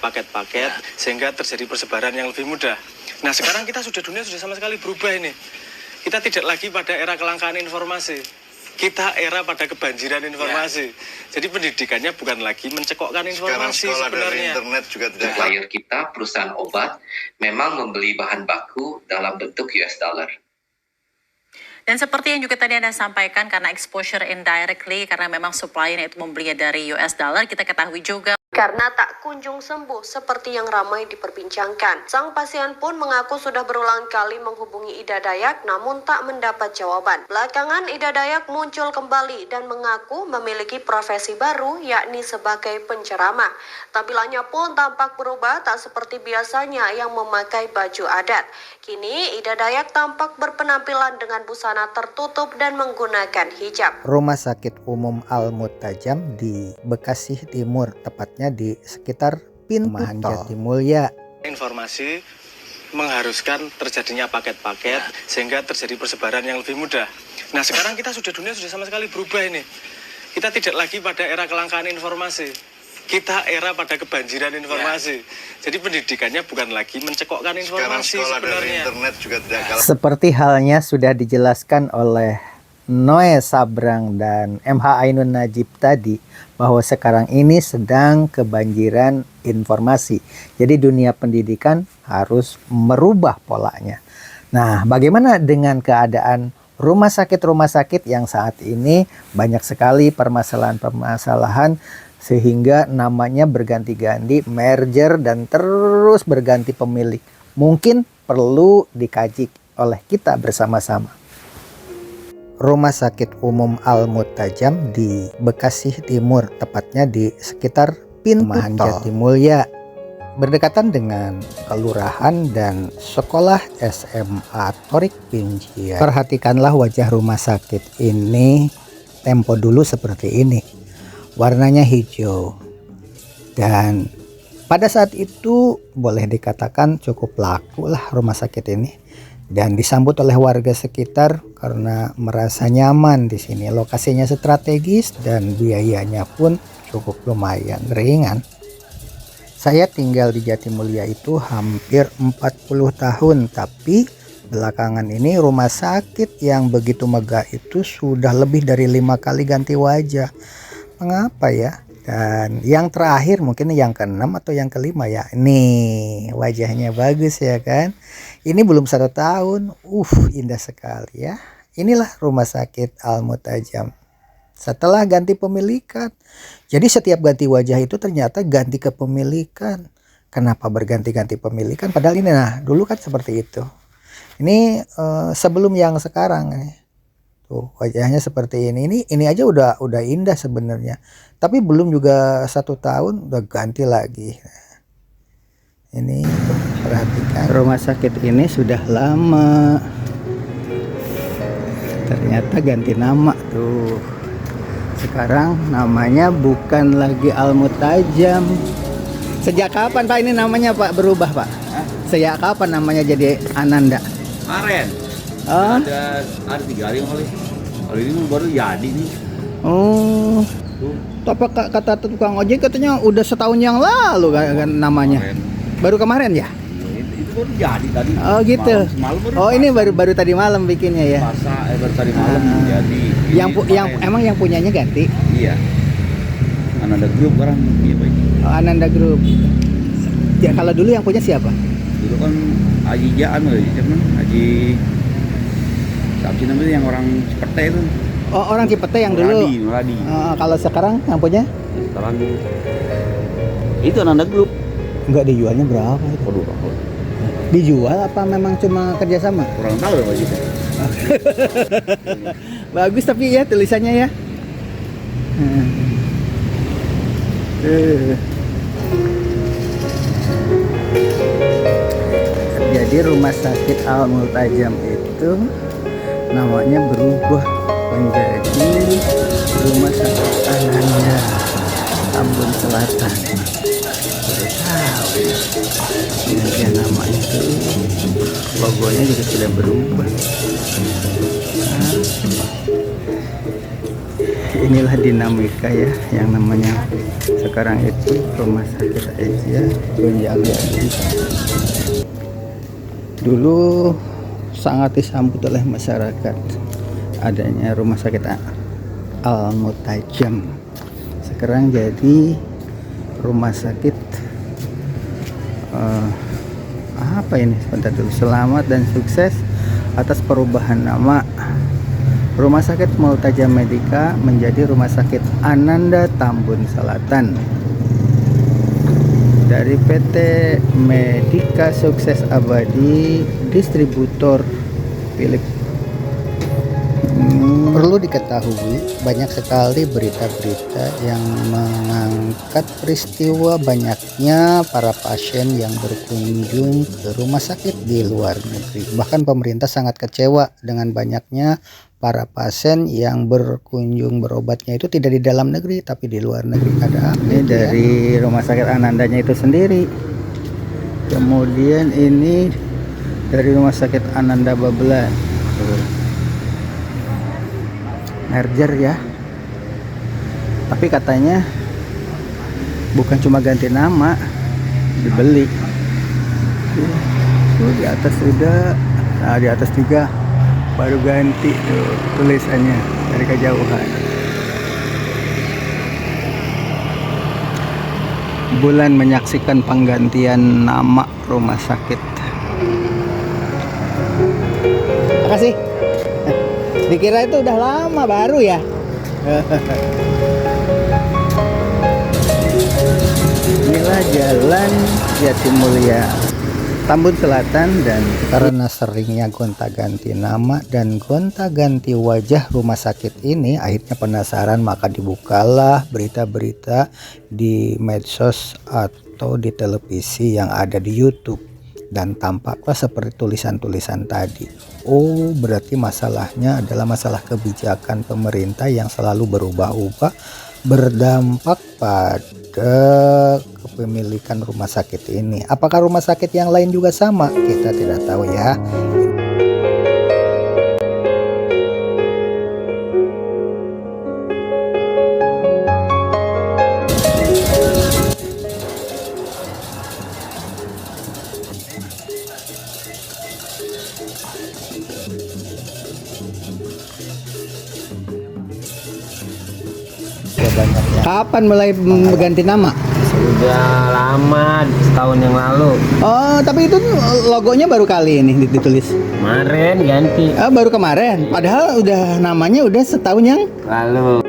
paket-paket sehingga terjadi persebaran yang lebih mudah. Nah sekarang dunia sudah sama sekali berubah ini. Kita tidak lagi pada era kelangkaan informasi. Kita era pada kebanjiran informasi. Jadi pendidikannya bukan lagi mencekokkan informasi sebenarnya. Internet juga tidak. Supplier kita, perusahaan obat, memang membeli bahan baku dalam bentuk US dollar. Dan seperti yang juga tadi Anda sampaikan, karena exposure indirectly, karena memang suppliernya itu membelinya dari US dollar, kita ketahui juga. Karena tak kunjung sembuh seperti yang ramai diperbincangkan. Sang pasien pun mengaku sudah berulang kali menghubungi Ida Dayak namun tak mendapat jawaban. Belakangan Ida Dayak muncul kembali dan mengaku memiliki profesi baru yakni sebagai penceramah. Tampilannya pun tampak berubah tak seperti biasanya yang memakai baju adat. Kini Ida Dayak tampak berpenampilan dengan busana tertutup dan menggunakan hijab. Rumah Sakit Umum Al-Mutajam di Bekasi Timur, tepatnya di sekitar pintu tol Jatimulya. Informasi mengharuskan terjadinya paket-paket sehingga terjadi persebaran yang lebih mudah. Nah sekarang dunia sudah sama sekali berubah ini. Kita tidak lagi pada era kelangkaan informasi. Kita era pada kebanjiran informasi. Jadi pendidikannya bukan lagi mencekokkan informasi sebenarnya. Internet juga tidak kalah. Seperti halnya sudah dijelaskan oleh Noe Sabrang dan MH Ainun Najib tadi, bahwa sekarang ini sedang kebanjiran informasi. Jadi dunia pendidikan harus merubah polanya. Nah, bagaimana dengan keadaan rumah sakit yang saat ini banyak sekali permasalahan-permasalahan sehingga namanya berganti-ganti, merger dan terus berganti pemilik. Mungkin perlu dikaji oleh kita bersama-sama. Rumah Sakit Umum Al-Mutajam di Bekasi Timur, tepatnya di sekitar pintu tol Jatimulya, berdekatan dengan kelurahan dan sekolah SMA Torik Pinjian. Perhatikanlah wajah rumah sakit ini tempo dulu seperti ini, warnanya hijau, dan pada saat itu boleh dikatakan cukup laku lah rumah sakit ini. Dan disambut oleh warga sekitar karena merasa nyaman di sini. Lokasinya strategis dan biayanya pun cukup lumayan ringan. Saya tinggal di Jatimulya itu hampir 40 tahun, tapi belakangan ini rumah sakit yang begitu megah itu sudah lebih dari 5 kali ganti wajah. Mengapa ya? Dan yang terakhir mungkin yang ke-6 atau yang ke-5 ya. Nih wajahnya bagus ya kan. Ini belum 1 tahun. Indah sekali ya. Inilah rumah sakit Al-Mutajam setelah ganti pemilikan. Jadi setiap ganti wajah itu ternyata ganti kepemilikan. Kenapa berganti-ganti pemilikan? Padahal ini dulu kan seperti itu. Ini sebelum yang sekarang nih. Tuh wajahnya seperti ini. Ini aja udah indah sebenarnya. Tapi belum juga 1 tahun udah ganti lagi. Ini perhatikan, rumah sakit ini sudah lama. Ternyata ganti nama tuh. Sekarang namanya bukan lagi Al-Mutajam. Sejak kapan Pak ini namanya Pak berubah Pak? Sejak kapan namanya jadi Ananda? Kemarin. Ada 3 hari kali. Kalau ini baru jadi nih. Oh. Apa kata tukang ojek katanya udah setahun yang lalu kan namanya. Baru kemarin ya? Itu baru jadi tadi. Oh gitu. Semalam baru ini baru tadi malam bikinnya ya. Baru tadi malam jadi. Emang yang punyanya ganti? Iya. Ananda Group sekarang punya Pak. Oh, Ananda Group. Ya kalau dulu yang punya siapa? Dulu kan Haji Haji siapa sih namanya yang orang Cipete itu? Oh, orang Cipete yang dulu. Muradi. Kalau sekarang yang punya? Sekarang itu Ananda Group. Enggak, dijualnya berapa? Waduh, dijual apa memang cuma kerjasama? Kurang tahu ya gitu. Bagus tapi ya tulisannya ya. Jadi rumah sakit Al-Mutajam itu namanya berubah menjadi rumah sakit Ananda Ambon Selatan. Ini nama itu, logonya juga sudah berubah. inilah dinamika ya yang namanya sekarang itu rumah sakit aja gonjang-ganjing. Dulu sangat disambut oleh masyarakat adanya rumah sakit Al-Mutajam. Sekarang jadi rumah sakit apa ini, sebentar dulu. Selamat dan sukses atas perubahan nama Rumah Sakit Multajam Medika menjadi Rumah Sakit Ananda Tambun Selatan. Dari PT Medika Sukses Abadi, distributor Philip. Perlu diketahui, banyak sekali berita-berita yang mengangkat peristiwa banyaknya para pasien yang berkunjung ke rumah sakit di luar negeri. Bahkan pemerintah sangat kecewa dengan banyaknya para pasien yang berkunjung berobatnya itu tidak di dalam negeri tapi di luar negeri. Ada ini dari rumah sakit Anandanya itu sendiri. Kemudian ini dari rumah sakit Ananda Babelan. Merger ya, tapi katanya bukan cuma ganti nama, dibeli. Tuh di atas sudah, nah di atas juga baru ganti tuh tulisannya dari kejauhan. Bulan menyaksikan penggantian nama rumah sakit. Makasih. Dikira itu udah lama baru ya. Inilah jalan Jatimulya Tambun Selatan, dan karena seringnya gonta-ganti nama dan gonta-ganti wajah rumah sakit ini, akhirnya penasaran maka dibukalah berita-berita di medsos atau di televisi yang ada di YouTube, dan tampaklah seperti tulisan-tulisan tadi. Oh, berarti masalahnya adalah masalah kebijakan pemerintah yang selalu berubah-ubah, berdampak pada kepemilikan rumah sakit ini. Apakah rumah sakit yang lain juga sama? Kita tidak tahu ya. Kapan mulai ganti nama? Sudah lama, setahun yang lalu. Oh, tapi itu logonya baru kali ini ditulis. Kemarin ganti. Oh, baru kemarin. Padahal udah namanya udah setahun yang Lalu.